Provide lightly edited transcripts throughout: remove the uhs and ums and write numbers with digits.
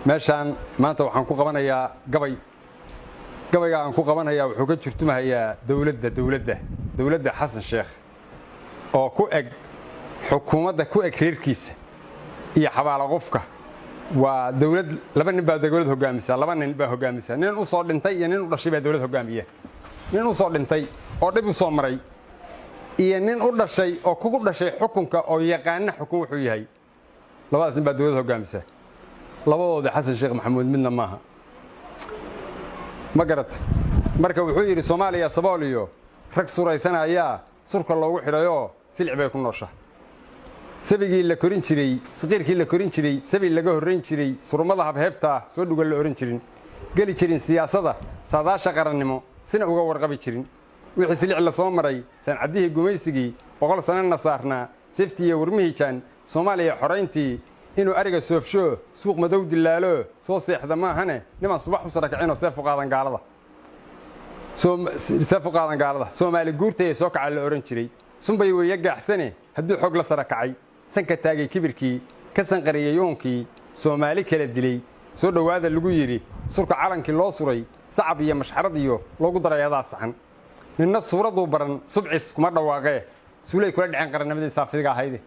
meeshaan maanta waxaan ku qabanayaa gabayga aan ku qabanayaa wuxuu ka jirtumahayaa dawladda Xasan Sheekh oo ku eg xukuumadda ku eg reerkiisa iyo xabaalo qofka waa dawlad laba nin baa dawlad hogaamisa laba nin baa hogaamisa nin u soo dhintay iyo nin u dhashay baa dawlad hogaamiya nin u soo dhintay oo dib u soo maray iyo nin u dhashay oo kugu dhashay xukunka oo yaqaan xukun wuxuu yahay labadaas nin baa dawlad hogaamisa labadooda Xasan Sheekh Maxamuud midna maaha ma garat marka wuxuu yiri Soomaaliya sabooliyo rag suraysanaya surka loogu xirayo silci bay ku nooshaa sabigii la korin jiray saqiirkii la korin jiray sabi laga horreyn jiray surmada habheebta soo dhugal la oran jirin gali jirin siyaasadda saadaasha qarannimo sina uga warqabi jirin wixii silci la soo maray san cadii gumaysigii 100 sano saarna safety warmihii jaan Soomaaliya xoreyntii inuu ariga soofsho suuq madow dilaalo soo seexda ma ahane niman subax u sarakacino seef u qaadan gaalada Soomaali guurtay soo kaca la oran jiray sunbay way gaaxsane haddii xog la sarakacay sanka taagay kibirkii ka sanqariyay yoonkii Soomaali kala dilay soo dhawaada lagu yiri surka calankii loo suray sacab iyo mashxarad iyo loogu darayadaa saxan ninna suuradu baran subcis kuma dhawaaqee suulay kula dhicin qarannimadii saafiga ahayd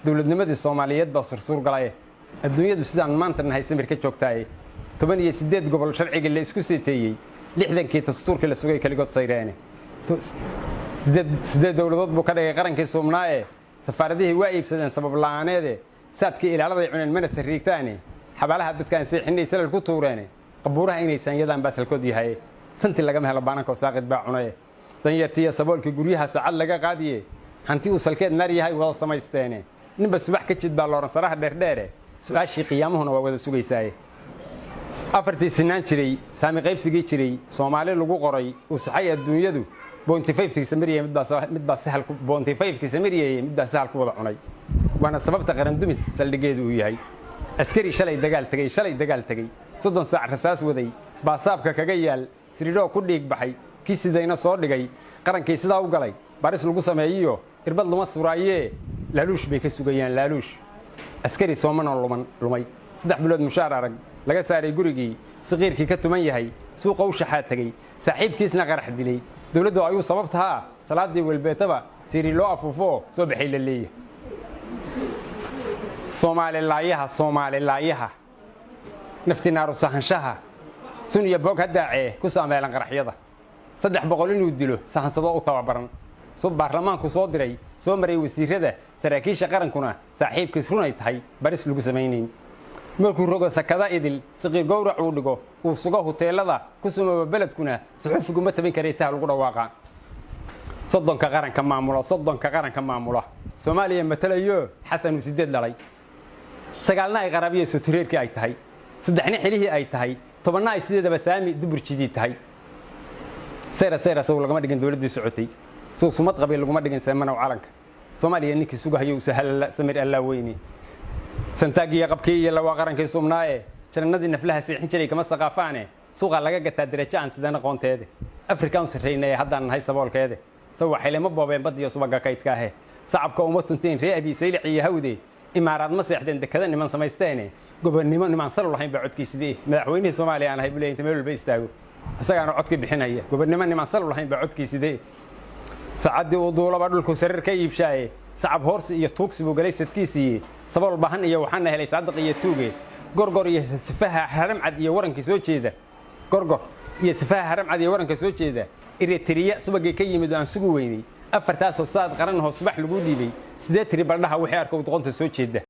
dawladnimadii Soomaaliyeed baa sursuur galay adduunyadu sidaan maanta nahay samir ka joogtay 18 gobol sharciga la isku seeteeyay 60kii dastuurkii la sugay kaligood sayreene sidee dawladood buu ka dhigay qarankii Soomaaliya safaaradihii waa iibsadeen sabab la'aaneed saadkii ilaalada cuneen mana sariigtaane xabaalaha dadkan seexinay salal ku tuureen qabuuraha inay saanyadaan baasalkood yahay santi laga helo baananka saaqid baa cunay danyartii saboolkii guryaha saacad laga qaadiyay hanti uu salkeed naar yahay wada samaysteene ninba subax ka jid baa looran saraha dheerdheere su'aashii qiyaamahuna waa wada sugaysaa afartii sinaan jiray saami qaybsigii jiray Soomaali lagu qoray uu saxay adduunyadu boontifayfkii samiriyay midba sahal ku boontifayfkii samiriyay midba sahal ku wada cunay waana sababta qaran dumis saldhigeedu uu yahay askari shalay dagaal tagay 30 saac rasaas waday baasaabka kaga yaal siriiro ku dhiig baxay kiisidayna soo dhigay qarankii sidaa u galay baris lagu sameeyo irbad luma suraaye laaluush bay ka sugayaan laaluush askari Soomaaliya lumay 3 bilood mushaar arag laga saaray gurigii saqiirkii ka tuman yahay suuqa u shaxaa tagay saaxiibkiisna qarax dilay dawladdu ayuu sababtaha salaadii walbeetaba siri loo afuufo soo bixay la leeyahay Soomaaliya naftina rusahanshaha suniya boog hadaace ku saameelan qaraxyada 300 inuu dilo sahansado u tababaran soo baarlamaanku soo diray soo maray wasiirada saraakiisha qarankuna saaxiibkiis runay tahay baris lagu sameeyeen markuu rogo sakada idil saqiir gowrac uu dhigo uu sugo hoteelada ku sumaba beledkuna suxufigu ma tabin karaysaa lagu dhawaaqa soddonka qaranka maamula Soomaaliya matalayo Xasan Usideed dhalay sagaalna ay qarabiye soo tireerkii ay tahay saddexna xilihii ay tahay tobanna ay sideedaba saami duburjidii tahay seera soo lagama dhigin dawladii socotay soo sumad qabiil laguma dhigin saamana calanka Soomaaliya ninkii sugahayo sahal samir alla weyni santaagiya qabkii iyo lawa qarankii Soomaaliya jannadii naflaha seexin jiray kama saqaafaane suuqa laga gataa darajo aan sidana qoonteeda Afrikaan sareynay haddaan nahay saboolkeeda soo waxilimo boobeen badiyo subaga kaydka ah sacabka uma tunteen ree abi saylic iyo hawde imaaraad ma seexdeen dekada niman samaysteene gobonnimo niman sal lahayn baa codkiisidii madaxweynaha Soomaaliya aan hayb leeyahay meel walba istaago asagaana codki bixinaya gobonnimo niman sal lahayn baa codkiisidii saacadii uu duulaba dhulku sarir ka iibshaay sacab hoorsi iyo tuugsi buu galay sadkiisii sabab baahan iyo waxaan helay saadaq iyo tuuge gorgor iyo sifaha haram cad iyo waranka soo jeeda Eritrea subagay ka yimid aan sugu weynay afartaas oo saad qaran hoos subax lagu dhiibay 8 baldhaha wixii arko doqonta soo jeeda